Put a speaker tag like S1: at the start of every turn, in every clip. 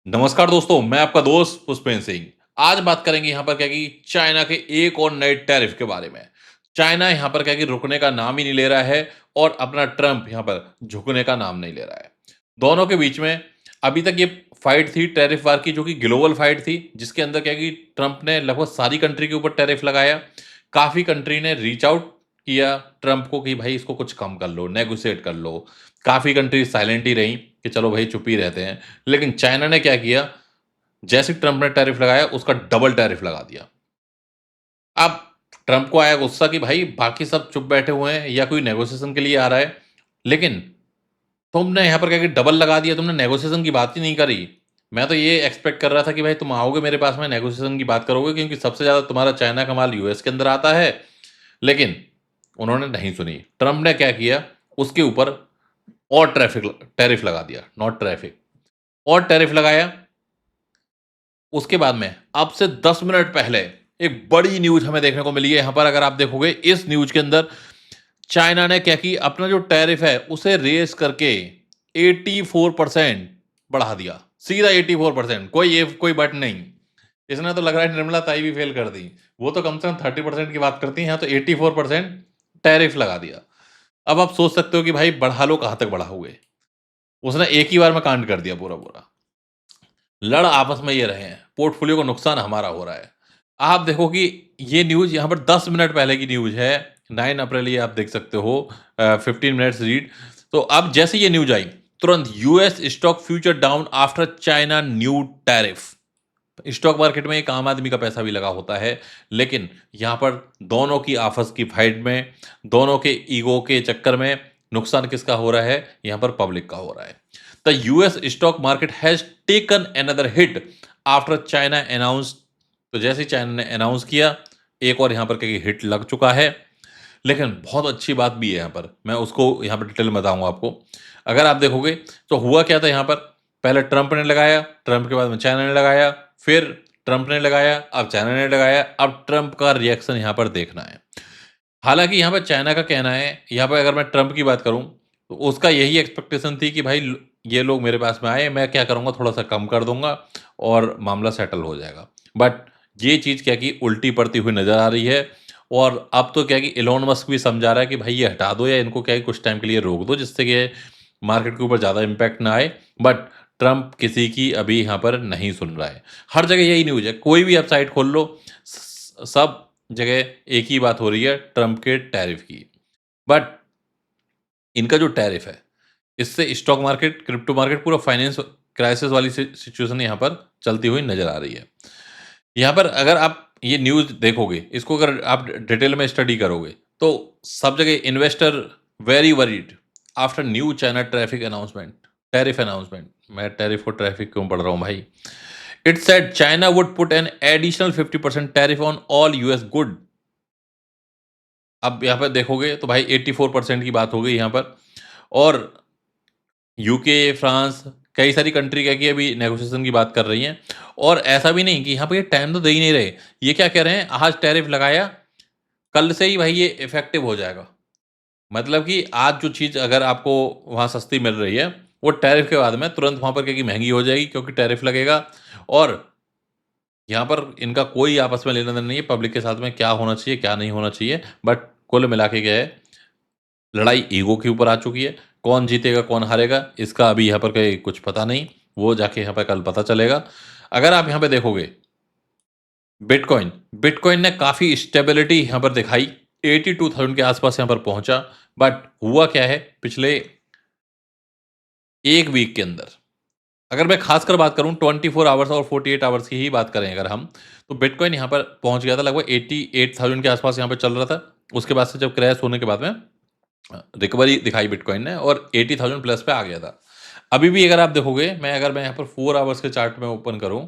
S1: नमस्कार दोस्तों, मैं आपका दोस्त पुष्पेंद्र सिंह। आज बात करेंगे यहाँ पर क्या कि चाइना के एक और नए टैरिफ के बारे में। चाइना यहाँ पर क्या कि रुकने का नाम ही नहीं ले रहा है और अपना ट्रंप यहाँ पर झुकने का नाम नहीं ले रहा है। दोनों के बीच में अभी तक ये फाइट थी टैरिफ वार की, जो कि ग्लोबल फाइट थी, जिसके अंदर क्या कि ट्रंप ने लगभग सारी कंट्री के ऊपर टैरिफ लगाया। काफ़ी कंट्री ने रीच आउट किया ट्रंप को कि भाई इसको कुछ कम कर लो, नेगोशिएट कर लो। काफ़ी कंट्री साइलेंट ही रहीं कि चलो भाई चुप ही रहते हैं। लेकिन चाइना ने क्या किया, जैसे ही ट्रंप ने टैरिफ लगाया उसका डबल टैरिफ लगा दिया। अब ट्रंप को आया गुस्सा कि भाई बाकी सब चुप बैठे हुए हैं या कोई नेगोशिएशन के लिए आ रहा है, लेकिन तुमने यहाँ पर क्या कि डबल लगा दिया, तुमने नेगोशिएशन की बात ही नहीं करी। मैं तो ये एक्सपेक्ट कर रहा था कि भाई तुम आओगे मेरे पास में नेगोशिएशन की बात करोगे, क्योंकि सबसे ज़्यादा तुम्हारा चाइना का माल यूएस के अंदर आता है। लेकिन उन्होंने नहीं सुनी। ट्रंप ने क्या किया, उसके ऊपर और टैरिफ लगा दिया, नॉट ट्रैफिक, और टैरिफ लगाया। उसके बाद में अब से 10 मिनट पहले एक बड़ी न्यूज हमें देखने को मिली है। यहां पर अगर आप देखोगे इस न्यूज के अंदर, चाइना ने क्या कि अपना जो टैरिफ है उसे रेस करके 84% बढ़ा दिया। सीधा 84%, कोई बट नहीं। इसने तो लग रहा है निर्मला ताई भी फेल कर दी। वो तो कम से कम 30% की बात करती हैं, यहाँ तो 84% टैरिफ लगा दिया। अब आप सोच सकते हो कि भाई बढ़ा लो, कहां तक बढ़ाओगे। उसने एक ही बार में कांड कर दिया पूरा पूरा। लड़ आपस में ये रहे हैं, पोर्टफोलियो का नुकसान हमारा हो रहा है। आप देखो कि ये न्यूज़ यहाँ पर 10 मिनट पहले की न्यूज़ है, 9 अप्रैल, ये आप देख सकते हो, 15 मिनट्स रीड। तो अब जैसे ये न्यूज़ आई, तुरंत US stock future down after China new tariff. Stock market में एक आम आदमी का पैसा भी लगा होता है, लेकिन यहाँ पर दोनों की आपस की फाइट में, दोनों के ईगो के चक्कर में नुकसान किसका हो रहा है, यहाँ पर पब्लिक का हो रहा है। The US stock market has taken another hit after China announce. तो जैसे ही चाइना ने अनाउंस किया, एक और यहाँ पर कहीं हिट लग चुका है। लेकिन बहुत अच्छी बात भी है यहाँ पर, मैं उसको यहाँ पर डिटेल में बताऊंगा आपको। अगर आप देखोगे तो हुआ क्या था यहाँ पर, पहले ट्रंप ने लगाया, ट्रंप के बाद में चाइना ने लगाया, फिर ट्रंप ने लगाया, अब चाइना ने लगाया। अब ट्रंप का रिएक्शन यहाँ पर देखना है। हालांकि यहाँ पर चाइना का कहना है, यहाँ पर अगर मैं ट्रंप की बात करूँ तो उसका यही एक्सपेक्टेशन थी कि भाई ये लोग मेरे पास में आए, मैं क्या करूँगा, थोड़ा सा कम कर दूंगा और मामला सेटल हो जाएगा। बट ये चीज़ क्या कि उल्टी पड़ती हुई नजर आ रही है। और अब तो क्या कि इलोन मस्क भी समझा रहा है कि भाई ये हटा दो या इनको क्या है कुछ टाइम के लिए रोक दो, जिससे कि मार्केट के ऊपर ज़्यादा इम्पैक्ट ना आए। बट ट्रंप किसी की अभी यहाँ पर नहीं सुन रहा है। हर जगह यही न्यूज़ है, कोई भी आप साइट खोल लो, सब जगह एक ही बात हो रही है, ट्रंप के टैरिफ की। बट इनका जो टैरिफ है, इससे स्टॉक मार्केट, क्रिप्टो मार्केट, पूरा फाइनेंस क्राइसिस वाली सिचुएशन यहाँ पर चलती हुई नजर आ रही है। यहाँ पर अगर आप ये न्यूज़ देखोगे, इसको अगर आप डिटेल में स्टडी करोगे, तो सब जगह investor very worried after new China traffic announcement, tariff announcement. मैं टैरिफ और ट्रैफिक क्यों पढ़ रहा हूँ भाई। It said China would put an additional 50% tariff on all US good. अब यहाँ पर देखोगे तो भाई 84% की बात हो गई यहाँ पर। और यूके, फ्रांस, कई सारी कंट्री क्या कि अभी नेगोशिएशन की बात कर रही हैं। और ऐसा भी नहीं कि यहाँ पे ये टाइम तो दे ही नहीं रहे। ये क्या कह रहे हैं, आज टैरिफ लगाया, कल से ही भाई ये इफेक्टिव हो जाएगा। मतलब कि आज जो चीज़ अगर आपको वहाँ सस्ती मिल रही है, वो टैरिफ के बाद में तुरंत वहाँ पर क्या कि महंगी हो जाएगी, क्योंकि टैरिफ लगेगा। और यहाँ पर इनका कोई आपस में लेना देना नहीं है, पब्लिक के साथ में क्या होना चाहिए क्या नहीं होना चाहिए। बट कुल मिला के क्या है, लड़ाई ईगो के ऊपर आ चुकी है। कौन जीतेगा कौन हारेगा इसका अभी यहाँ पर कहीं कुछ पता नहीं, वो जाके यहाँ पर कल पता चलेगा। अगर आप यहाँ पे देखोगे, बिटकॉइन बिटकॉइन ने काफ़ी स्टेबिलिटी यहाँ पर दिखाई, 82,000 के आसपास यहाँ पर पहुंचा। बट हुआ क्या है, पिछले एक वीक के अंदर, अगर मैं खासकर बात करूं 24 आवर्स और 48 आवर्स की ही बात करें अगर हम, तो बिटकॉइन यहाँ पर पहुंच गया था, लगभग 88,000 के आसपास यहाँ पर चल रहा था। उसके बाद से जब क्रैश होने के बाद में रिकवरी दिखाई बिटकॉइन ने और 80,000 प्लस पे आ गया था। अभी भी अगर आप देखोगे, अगर मैं यहाँ पर 4 आवर्स के चार्ट में ओपन करूँ,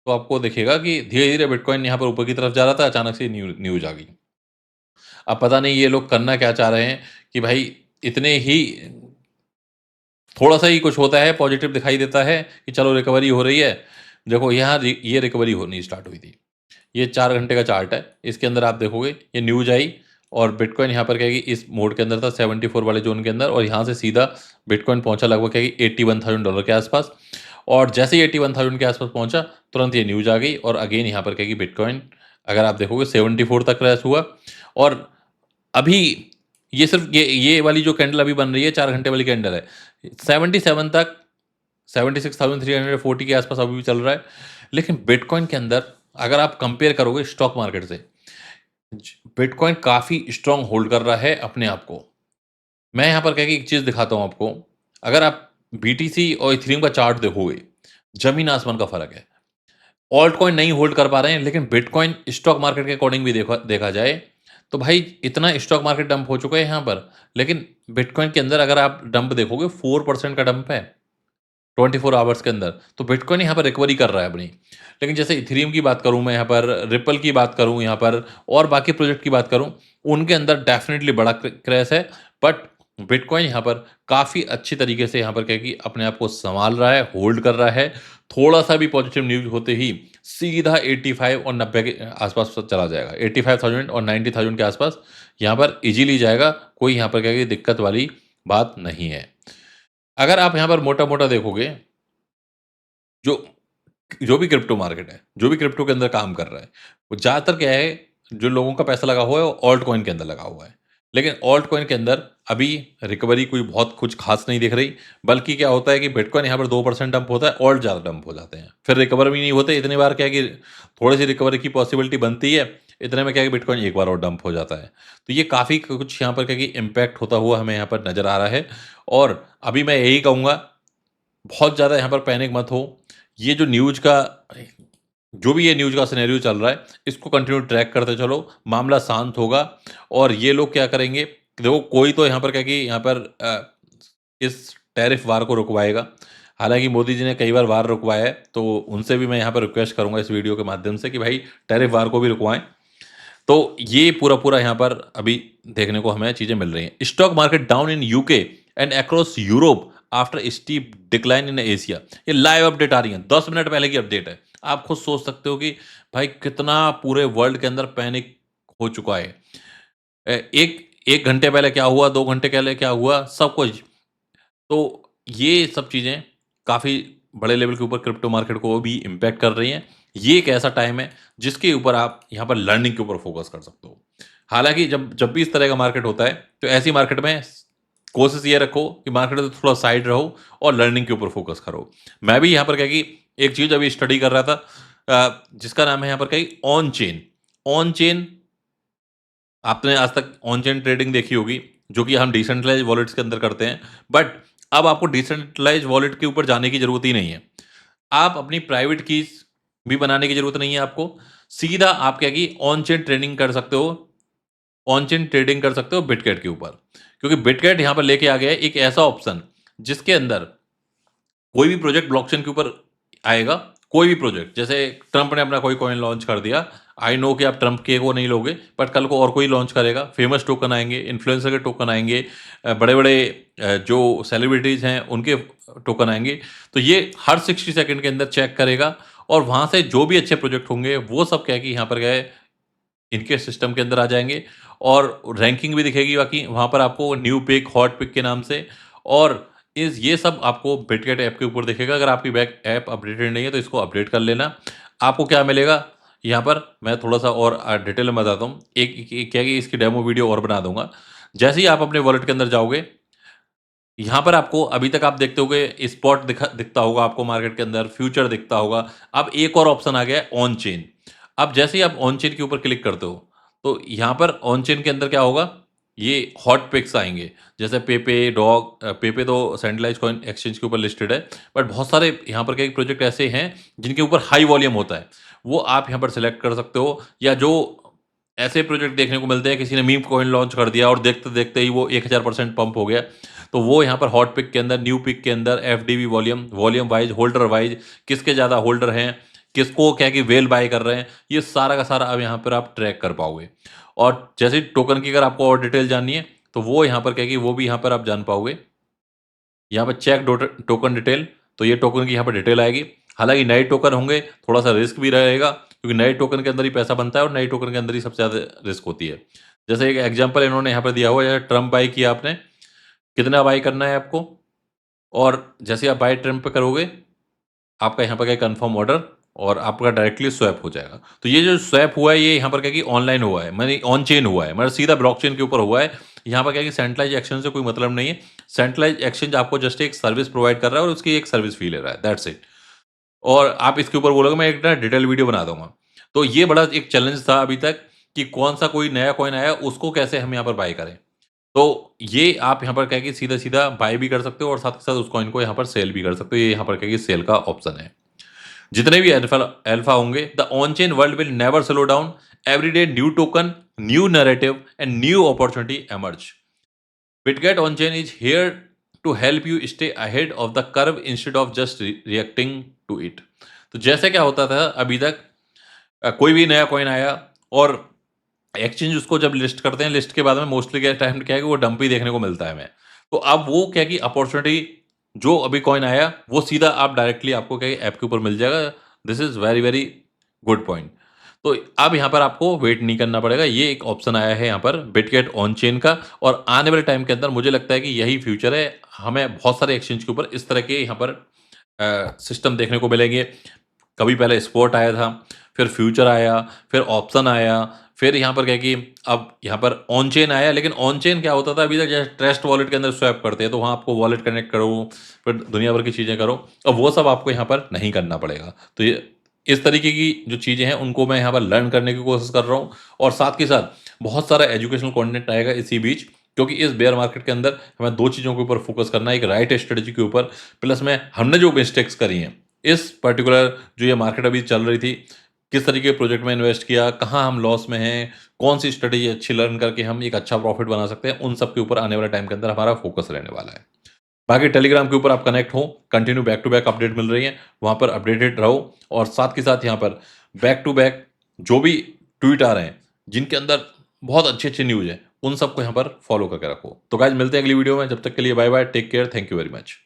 S1: तो आपको दिखेगा कि धीरे-धीरे बिटकॉइन यहाँ पर ऊपर की तरफ जा रहा था, अचानक से न्यूज़ आ गई। अब पता नहीं ये लोग करना क्या चाह रहे हैं कि भाई इतने ही थोड़ा-सा ही कुछ होता है, पॉजिटिव दिखाई देता है कि चलो रिकवरी हो रही है। देखो यहाँ ये रिकवरी होनी स्टार्ट हुई थी। ये 4 घंटे का चार्ट है, इसके अंदर आप देखोगे ये न्यूज़ आई और बिटकॉइन यहाँ पर क्या है कि इस मोड के अंदर था, 74 वाले ज़ोन के अंदर, और यहाँ से सीधा बिटकॉइन पहुँचा लगभग क्या है कि $81,000 के आसपास। और जैसे ही 81,000 के आसपास पहुंचा, तुरंत ये न्यूज़ आ गई और अगेन यहाँ पर क्या कि बिटकॉइन अगर आप देखोगे 74 तक क्रैश हुआ और अभी ये सिर्फ ये वाली जो कैंडल अभी बन रही है 4 घंटे वाली कैंडल है, 77 तक 76,340 के आसपास अभी भी चल रहा है। लेकिन बिटकॉइन के अंदर अगर आप कंपेयर करोगे स्टॉक मार्केट से, बिटकॉइन काफ़ी स्ट्रांग होल्ड कर रहा है अपने आप को। मैं यहाँ पर क्या कि एक चीज़ दिखाता हूँ आपको, अगर आप बीटीसी और इथेरियम का चार्ट देखोगे, ज़मीन आसमान का फ़र्क है। ऑल्ट कॉइन नहीं होल्ड कर पा रहे हैं, लेकिन बिटकॉइन स्टॉक मार्केट के अकॉर्डिंग भी देखा देखा जाए, तो भाई इतना स्टॉक मार्केट डंप हो चुका है यहाँ पर, लेकिन बिटकॉइन के अंदर अगर आप डंप देखोगे 4% का डंप है 24 आवर्स के अंदर। तो बिटकॉइन यहाँ पर रिकवरी कर रहा है अपनी। लेकिन जैसे इथेरियम की बात करूँ मैं यहाँ पर, रिपल की बात करूँ यहाँ पर और बाकी प्रोजेक्ट की बात करूँ, उनके अंदर डेफ़िनिटली बड़ा क्रैश है। बट बिटकॉइन यहाँ पर काफ़ी अच्छी तरीके से यहाँ पर क्या है कि अपने आप को सँभाल रहा है, होल्ड कर रहा है। थोड़ा-सा भी पॉजिटिव न्यूज़ होते ही सीधा 85 और 90 के आस-पास चला जाएगा। 85,000 और 90,000 के आस-पास यहाँ पर ईज़िली जाएगा, कोई यहाँ पर क्या है कि दिक्कत वाली बात नहीं है। अगर आप यहाँ पर मोटा-मोटा देखोगे, जो जो भी क्रिप्टो मार्केट है, जो भी क्रिप्टो के अंदर काम कर रहा है, वो ज़्यादातर क्या है, जो लोगों का पैसा लगा हुआ है, वो ऑल्ट कॉइन के अंदर लगा हुआ है। लेकिन ऑल्ट कॉइन के अंदर अभी रिकवरी कोई बहुत कुछ खास नहीं दिख रही, बल्कि क्या होता है कि बिटकॉइन यहाँ पर 2% डंप होता है, ऑल्ट ज़्यादा डंप हो जाते हैं। फिर रिकवर भी नहीं होते, इतनी बार क्या है कि थोड़ी-सी रिकवरी की पॉसिबिलिटी बनती है, इतने में क्या है कि बिटकॉइन एक बार और डंप हो जाता है। तो ये काफ़ी कुछ यहाँ पर क्या है कि इम्पैक्ट होता हुआ हमें यहाँ पर नज़र आ रहा है और अभी मैं यही कहूँगा, बहुत ज़्यादा यहाँ पर पैनिक मत हो। ये जो न्यूज़ का जो भी ये न्यूज़ का सिनेरियो चल रहा है, इसको कंटिन्यू ट्रैक करते चलो, मामला शांत होगा और ये लोग क्या करेंगे, देखो कोई तो यहाँ पर क्या कि यहाँ पर इस टैरिफ वार को रुकवाएगा। हालाँकि मोदी जी ने कई बार वार रुकवाया है, तो उनसे भी मैं यहाँ पर रिक्वेस्ट करूँगा इस वीडियो के माध्यम से कि भाई टैरिफ वार को भी रुकवाएँ। तो ये पूरा-पूरा यहाँ पर अभी देखने को हमें चीज़ें मिल रही हैं। Stock market down in UK and across Europe after steep decline in Asia. ये लाइव अपडेट आ रही है, 10 मिनट पहले की अपडेट है। आप खुद सोच सकते हो कि भाई कितना पूरे वर्ल्ड के अंदर पैनिक हो चुका है। एक 1 घंटे पहले क्या हुआ, 2 घंटे पहले क्या हुआ, सब कुछ। तो ये सब चीज़ें काफ़ी बड़े लेवल के ऊपर क्रिप्टो मार्केट को भी इम्पैक्ट कर रही हैं। ये एक ऐसा टाइम है जिसके ऊपर आप यहाँ पर लर्निंग के ऊपर फ़ोकस कर सकते हो। हालाँकि जब जब भी इस तरह का मार्केट होता है, तो ऐसी मार्केट में कोशिश ये रखो कि मार्केट से थोड़ा साइड रहो और लर्निंग के ऊपर फ़ोकस करो। मैं भी यहाँ पर क्या कि एक चीज़ अभी स्टडी कर रहा था, जिसका नाम है यहाँ पर क्या कि ऑन चेन। ऑन चेन आपने आज तक ऑन चेन ट्रेडिंग देखी होगी, जो कि हम डिसेंट्रलाइज़्ड वॉलेट्स के अंदर करते हैं। बट अब आपको डिसेंट्रलाइज़्ड वॉलेट के ऊपर जाने की ज़रूरत ही नहीं है। आप अपनी प्राइवेट कीज़ भी बनाने की ज़रूरत नहीं है आपको। सीधा आप क्या कि ऑन चेन ट्रेडिंग कर सकते हो, ऑन चेन ट्रेडिंग कर सकते हो बिटगेट के ऊपर। क्योंकि बिटगेट यहाँ पर लेके आ गया है एक ऐसा ऑप्शन, जिसके अंदर कोई भी प्रोजेक्ट ब्लॉकचेन के ऊपर आएगा, कोई भी प्रोजेक्ट, जैसे ट्रंप ने अपना कोई कॉइन लॉन्च कर दिया, आई नो कि आप ट्रंप के को नहीं लोगे, बट कल को और कोई लॉन्च करेगा, फेमस टोकन आएँगे, इन्फ्लुएंसर के टोकन आएँगे, बड़े-बड़े जो सेलिब्रिटीज़ हैं, उनके टोकन आएँगे। तो ये हर 60 सेकंड के अंदर चेक करेगा और वहाँ से जो भी अच्छे प्रोजेक्ट होंगे, वो सब क्या है कि यहाँ पर क्या है, इनके सिस्टम के अंदर आ जाएँगे और रैंकिंग भी दिखेगी बाकी वहाँ पर आपको न्यू पिक, हॉट पिक के नाम से और इस ये सब आपको बिटगेट ऐप के ऊपर दिखेगा। अगर आपकी बैक ऐप अपडेटेड नहीं है तो इसको अपडेट कर लेना। आपको क्या मिलेगा, यहाँ पर मैं थोड़ा-सा और डिटेल में बताता हूँ। एक क्या है कि इसकी डेमो वीडियो और बना दूँगा। जैसे ही आप अपने वॉलेट के अंदर जाओगे, यहाँ पर आपको अभी तक आप देखते होंगे स्पॉट दिखता होगा आपको मार्केट के अंदर, फ्यूचर दिखता होगा। अब एक और ऑप्शन आ गया है ऑन चेन। अब जैसे ही आप ऑन चेन के ऊपर क्लिक करते हो, तो यहाँ पर ऑन चेन के अंदर क्या होगा, ये हॉट पिक्स आएँगे। जैसे पेपे, डॉग पेपे तो सेंट्रलाइज़्ड कॉइन एक्सचेंज के ऊपर लिस्टेड है, बट बहुत सारे यहाँ पर कई प्रोजेक्ट ऐसे हैं, जिनके ऊपर हाई वॉल्यूम होता है। वो आप यहाँ पर सिलेक्ट कर सकते हो या जो ऐसे प्रोजेक्ट देखने को मिलते हैं, किसी ने मीम कॉइन लॉन्च कर दिया और देखते-देखते ही वो 1000% पंप हो गया। तो वो यहाँ पर हॉट पिक के अंदर, न्यू पिक के अंदर FDV volume, volume wise, holder wise, किसके ज़्यादा होल्डर हैं, किसको क्या है कि व्हेल बाय कर रहे हैं, ये सारा का सारा अब यहाँ पर आप ट्रैक कर पाओगे। और जैसे ही टोकन की अगर आपको और डिटेल जाननी है, तो वो यहाँ पर क्या है कि वो भी यहाँ पर आप जान पाओगे। यहाँ पर चेक टोकन डिटेल, तो ये टोकन की यहाँ पर डिटेल आएगी। हालाँकि नए टोकन होंगे, थोड़ा-सा रिस्क भी रहेगा, क्योंकि नए टोकन के अंदर ही पैसा बनता है और नए टोकन के अंदर ही सबसे ज़्यादा रिस्क होती है। जैसे एक एग्ज़ाम्पल इन्होंने यहाँ पर दिया हुआ है, ट्रम्प बाय किया आपने, कितना बाय करना है आपको? और जैसे आप बाय ट्रम्प पे करोगे, आपका यहाँ पर क्या कन्फर्म ऑर्डर और आपका डायरेक्टली स्वैप हो जाएगा। तो ये जो स्वैप हुआ है ये यहाँ पर क्या कि ऑनलाइन हुआ है, माने ऑन चेन हुआ है, मतलब सीधा ब्लॉकचेन के ऊपर हुआ है। यहाँ पर क्या है कि सेंट्रलाइज़ एक्सचेंज से कोई मतलब नहीं है। सेंट्रलाइज़ एक्सचेंज आपको जस्ट एक सर्विस प्रोवाइड कर रहा है और उसकी एक सर्विस फी ले रहा है, दैट्स इट। और आप इसके ऊपर बोलोगे मैं एक ना डिटेल वीडियो बना दूँगा। तो ये बड़ा एक चैलेंज था अभी तक कि कौन-सा कोई नया कॉइन आया उसको कैसे हम यहाँ पर बाय करें। तो ये आप यहाँ पर क्या है कि सीधा-सीधा बाय भी कर सकते हो और साथ के साथ उस कॉइन को यहाँ पर सेल भी कर सकते हो। ये यहाँ पर क्या है कि सेल का ऑप्शन है। जितने भी अल्फा अल्फा होंगे, the on chain world will never slow down. Every day new token, new narrative and new opportunity emerge. BitGet on chain is here to help you stay ahead of the curve instead of just reacting to it। तो जैसे क्या होता था अभी तक, कोई भी नया कॉइन आया और एक्सचेंज उसको जब लिस्ट करते हैं, लिस्ट के बाद में मोस्टली क्या टाइम क्या है कि वो डंप ही देखने को मिलता है हमें। तो अब वो क्या कि अपॉर्चुनिटी जो अभी कॉइन आया वो सीधा आप डायरेक्टली आपको क्या ऐप के ऊपर मिल जाएगा। This is very very good point. तो अब यहाँ पर आपको वेट नहीं करना पड़ेगा, ये एक ऑप्शन आया है यहाँ पर बिटगेट ऑन चेन का और आने वाले टाइम के अंदर मुझे लगता है कि यही फ्यूचर है। हमें बहुत सारे एक्सचेंज के ऊपर इस तरह के यहाँ पर सिस्टम देखने को मिलेंगे। कभी पहले स्पॉट आया था, फिर फ्यूचर आया, फिर ऑप्शन आया, फिर यहाँ पर क्या है कि अब यहाँ पर ऑन चेन आया। लेकिन ऑन चेन क्या होता था अभी तक, जैसे ट्रस्ट वॉलेट के अंदर स्वैप करते हैं तो वहाँ आपको वॉलेट कनेक्ट करो, फिर दुनिया भर की चीज़ें करो, अब वो सब आपको यहाँ पर नहीं करना पड़ेगा। तो ये इस तरीके की जो चीज़ें हैं उनको मैं यहाँ पर लर्न करने की कोशिश कर रहा हूँ और साथ के साथ बहुत सारा एजुकेशनल कंटेंट आएगा इसी बीच, क्योंकि इस बेयर मार्केट के अंदर हमें 2 चीज़ों के ऊपर फोकस करना है, एक राइट स्ट्रेटजी के ऊपर, प्लस में हमने जो मिस्टेक्स करी हैं इस पर्टिकुलर जो ये मार्केट अभी चल रही थी, किस तरीके के प्रोजेक्ट में इन्वेस्ट किया, कहाँ हम लॉस में हैं, कौन-सी स्ट्रेटजी अच्छी लर्न करके हम एक अच्छा प्रॉफिट बना सकते हैं, उन सब के ऊपर आने वाले टाइम के अंदर हमारा फोकस रहने वाला है। बाकी टेलीग्राम के ऊपर आप कनेक्ट हो, continue back to back update मिल रही है, वहाँ पर अपडेटेड रहो और साथ के साथ यहाँ पर बैक टू बैक जो भी ट्वीट आ रहे हैं, जिनके अंदर बहुत अच्छी-अच्छी न्यूज़ है, उन सबको यहाँ पर फॉलो करके रखो। तो गाइस मिलते हैं अगली वीडियो में, जब तक के लिए bye bye, take care, thank you very much.